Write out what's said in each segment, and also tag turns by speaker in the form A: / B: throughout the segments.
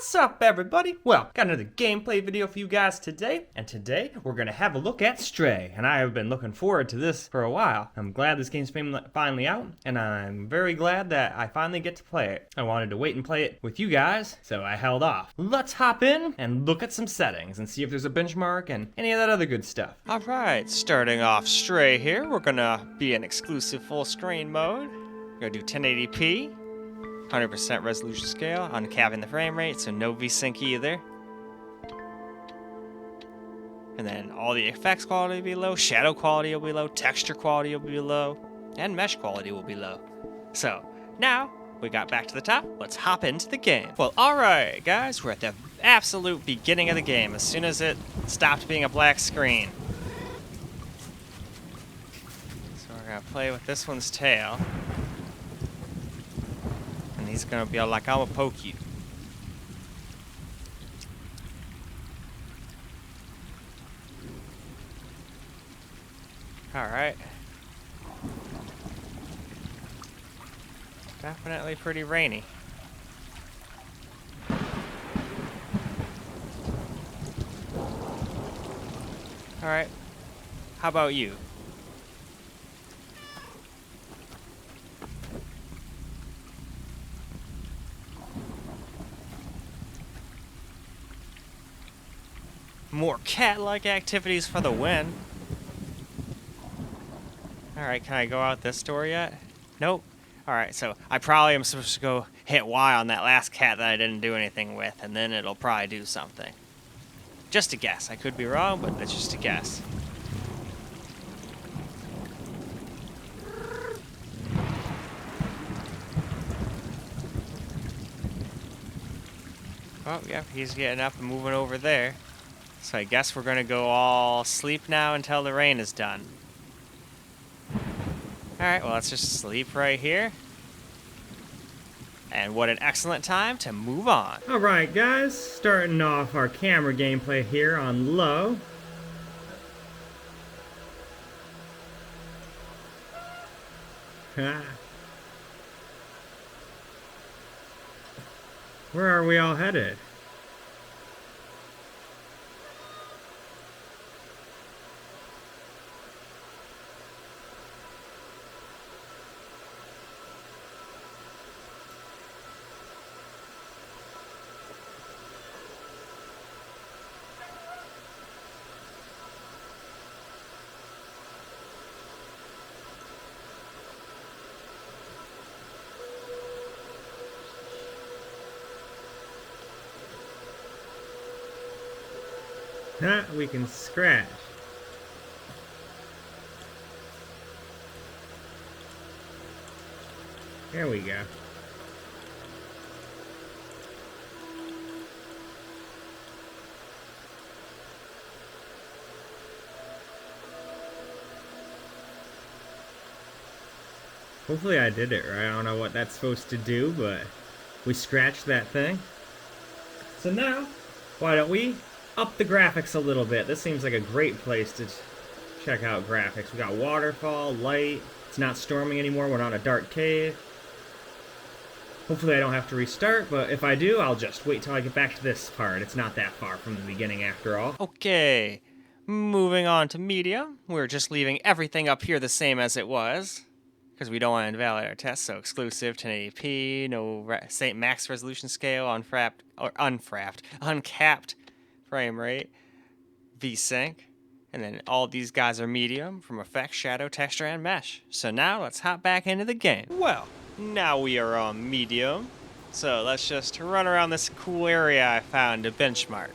A: What's up, everybody? Well, got another gameplay video for you guys today, and today we're gonna have a look at Stray, and I have been looking forward to this for a while. I'm glad this game's finally out, and I'm very glad that I finally get to play it. I wanted to wait and play it with you guys, so I held off. Let's hop in and look at some settings and see if there's a benchmark and any of that other good stuff.
B: Alright, starting off Stray here, we're gonna be in exclusive full screen mode. We're gonna do 1080p. 100% resolution scale, uncapping the frame rate, so no VSync either. And then all the effects quality will be low, shadow quality will be low, texture quality will be low, and mesh quality will be low. So, now, we got back to the top, let's hop into the game. Well, alright guys, we're at the absolute beginning of the game, as soon as it stopped being a black screen. So we're gonna play with this one's tail. He's gonna be like, I'ma poke you. Alright. Definitely pretty rainy. Alright. How about you? More cat-like activities for the win. Alright, can I go out this door yet? Nope. Alright, so I probably am supposed to go hit Y on that last cat that I didn't do anything with, and then it'll probably do something. Just a guess. I could be wrong, but that's just a guess. Oh, yeah, he's getting up and moving over there. So I guess we're gonna go all sleep now until the rain is done. Alright, well, let's just sleep right here. And what an excellent time to move on.
A: Alright guys, starting off our camera gameplay here on low. Where are we all headed? We can scratch. There we go. Hopefully I did it right. I don't know what that's supposed to do, but we scratched that thing. So now, why don't we up the graphics a little bit? This seems like a great place to check out graphics. We got waterfall, light. It's not storming anymore. We're not in a dark cave. Hopefully I don't have to restart, but if I do, I'll just wait till I get back to this part. It's not that far from the beginning after all.
B: Okay, moving on to medium. We're just leaving everything up here the same as it was, because we don't want to invalidate our test. So exclusive 1080p, no max resolution scale, uncapped frame rate, VSync, and then all these guys are medium from effects, shadow, texture, and mesh. So now let's hop back into the game. Well, now we are on medium, so let's just run around this cool area I found to benchmark.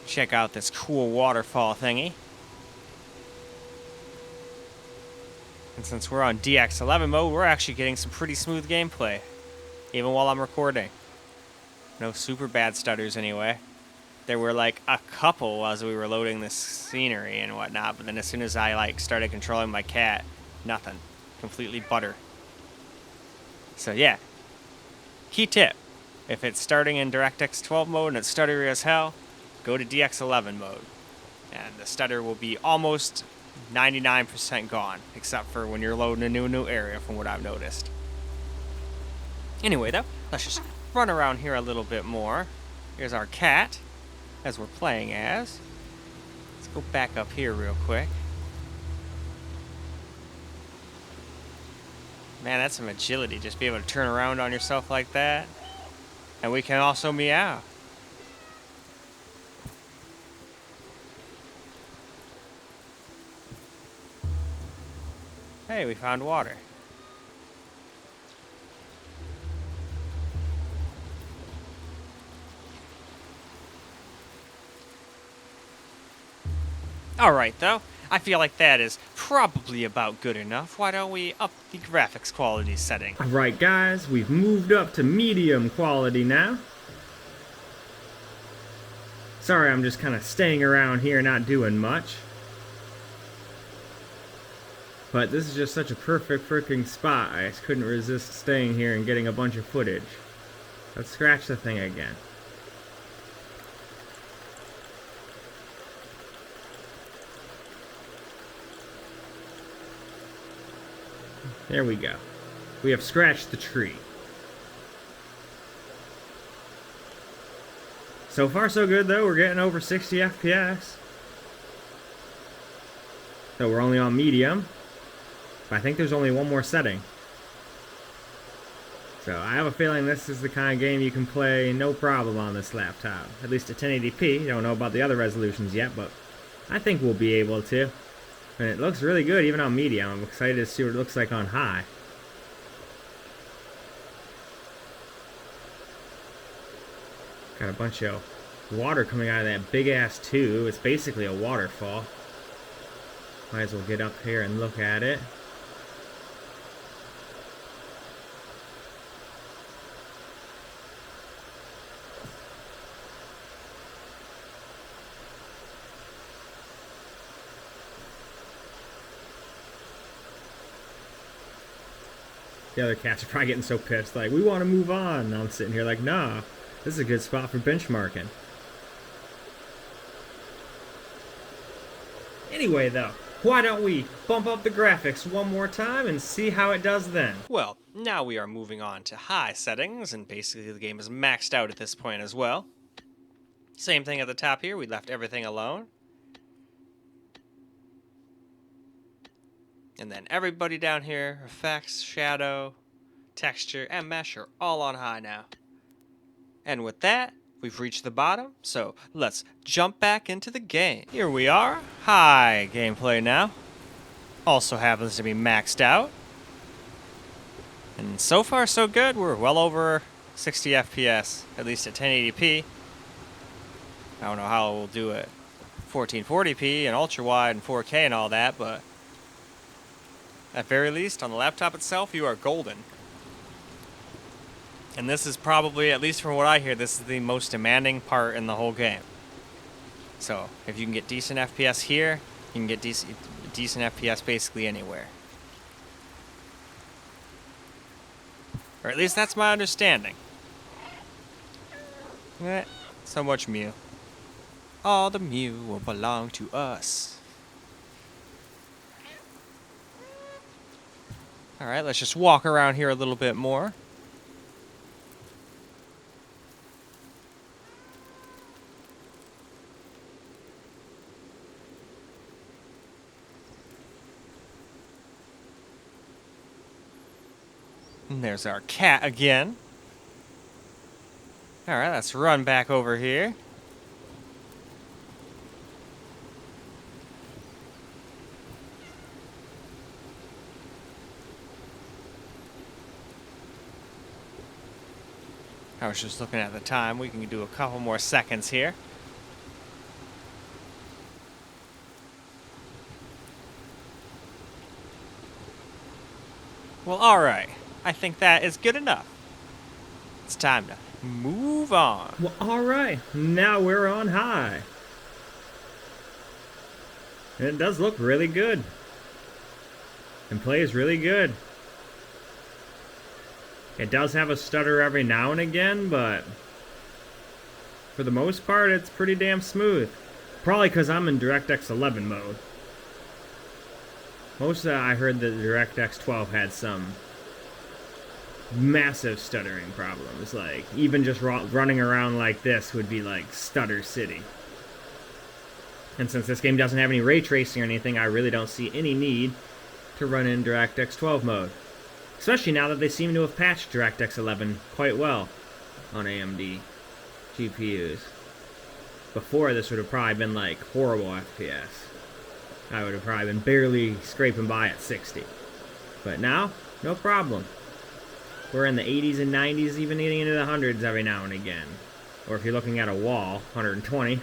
B: Check out this cool waterfall thingy. And since we're on DX11 mode, we're actually getting some pretty smooth gameplay, even while I'm recording. No super bad stutters anyway. There were like a couple as we were loading this scenery and whatnot, but then as soon as I started controlling my cat, nothing. Completely butter. So yeah. Key tip. If it's starting in DirectX 12 mode and it's stuttery as hell, go to DX11 mode. And the stutter will be almost 99% gone, except for when you're loading a new area, from what I've noticed. Anyway, though, let's just run around here a little bit more. Here's our cat, as we're playing as. Let's go back up here real quick. Man, that's some agility, just be able to turn around on yourself like that. And we can also meow. Hey, we found water. Alright, though. I feel like that is probably about good enough. Why don't we up the graphics quality setting?
A: Alright guys, we've moved up to medium quality now. Sorry, I'm just kind of staying around here not doing much. But this is just such a perfect freaking spot. I just couldn't resist staying here and getting a bunch of footage. Let's scratch the thing again. There we go. We have scratched the tree. So far so good though, we're getting over 60 FPS. So we're only on medium. But I think there's only one more setting. So I have a feeling this is the kind of game you can play no problem on this laptop. At least at 1080p. Don't know about the other resolutions yet, but I think we'll be able to. And it looks really good even on medium. I'm excited to see what it looks like on high. Got a bunch of water coming out of that big ass tube. It's basically a waterfall. Might as well get up here and look at it. The other cats are probably getting so pissed, like, we want to move on. And I'm sitting here like, nah, this is a good spot for benchmarking. Anyway, though, why don't we bump up the graphics one more time and see how it does then?
B: Well, now we are moving on to high settings, and basically the game is maxed out at this point as well. Same thing at the top here, we left everything alone. And then everybody down here, effects, shadow, texture, and mesh are all on high now. And with that, we've reached the bottom, so let's jump back into the game. Here we are, high gameplay now. Also happens to be maxed out. And so far so good, we're well over 60 FPS, at least at 1080p. I don't know how we'll do it 1440p and ultra wide and 4K and all that, but at very least, on the laptop itself, you are golden. And this is probably, at least from what I hear, this is the most demanding part in the whole game. So, if you can get decent FPS here, you can get decent FPS basically anywhere. Or at least that's my understanding. So much Mew. All the Mew will belong to us. Alright, let's just walk around here a little bit more. And there's our cat again. Alright, let's run back over here. I was just looking at the time. We can do a couple more seconds here. Well, alright. I think that is good enough. It's time to move on.
A: Well, alright. Now we're on high. And it does look really good. And plays really good. It does have a stutter every now and again, but for the most part, it's pretty damn smooth. Probably because I'm in DirectX 11 mode. Most I heard that the DirectX 12 had some massive stuttering problems. Like, even just running around like this would be like Stutter City. And since this game doesn't have any ray tracing or anything, I really don't see any need to run in DirectX 12 mode. Especially now that they seem to have patched DirectX 11 quite well on AMD GPUs. Before, this would have probably been like horrible FPS. I would have probably been barely scraping by at 60. But now, no problem. We're in the 80s and 90s, even getting into the hundreds every now and again. Or if you're looking at a wall, 120.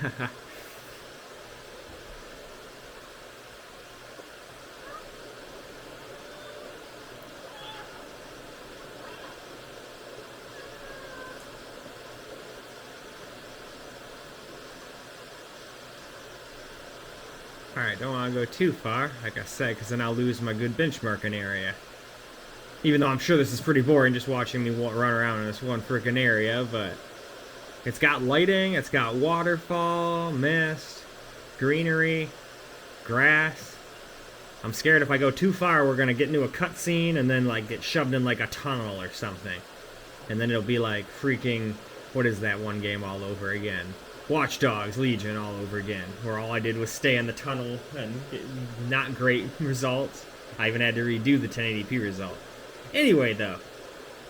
A: Alright, don't want to go too far, like I said, because then I'll lose my good benchmarking area. Even though I'm sure this is pretty boring just watching me run around in this one freaking area, but it's got lighting, it's got waterfall, mist, greenery, grass. I'm scared if I go too far, we're going to get into a cutscene and then like get shoved in like a tunnel or something. And then it'll be like freaking, what is that one game all over again? Watch Dogs Legion all over again, where all I did was stay in the tunnel and get not great results. I even had to redo the 1080p result. Anyway, though,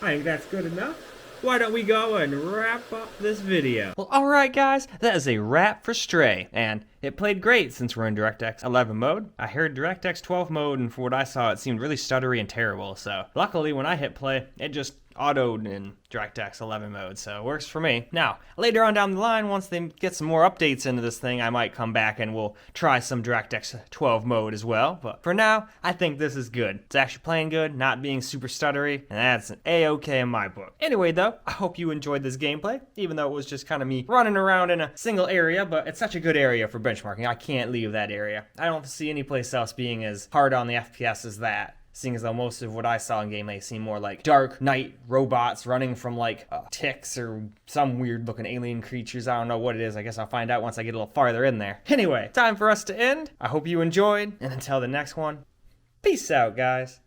A: I think that's good enough. Why don't we go and wrap up this video?
B: Well, alright guys, that is a wrap for Stray, and it played great since we're in DirectX 11 mode. I heard DirectX 12 mode, and for what I saw, it seemed really stuttery and terrible, so luckily when I hit play, it just autoed in DirectX 11 mode, so it works for me. Now, later on down the line, once they get some more updates into this thing, I might come back and we'll try some DirectX 12 mode as well, but for now, I think this is good. It's actually playing good, not being super stuttery, and that's an A-okay in my book. Anyway though, I hope you enjoyed this gameplay, even though it was just kind of me running around in a single area, but it's such a good area for benchmarking. I can't leave that area. I don't see any place else being as hard on the FPS as that. Seeing as though most of what I saw in gameplay seemed more like dark night robots running from like ticks or some weird looking alien creatures. I don't know what it is. I guess I'll find out once I get a little farther in there. Anyway, time for us to end. I hope you enjoyed, and until the next one, peace out, guys.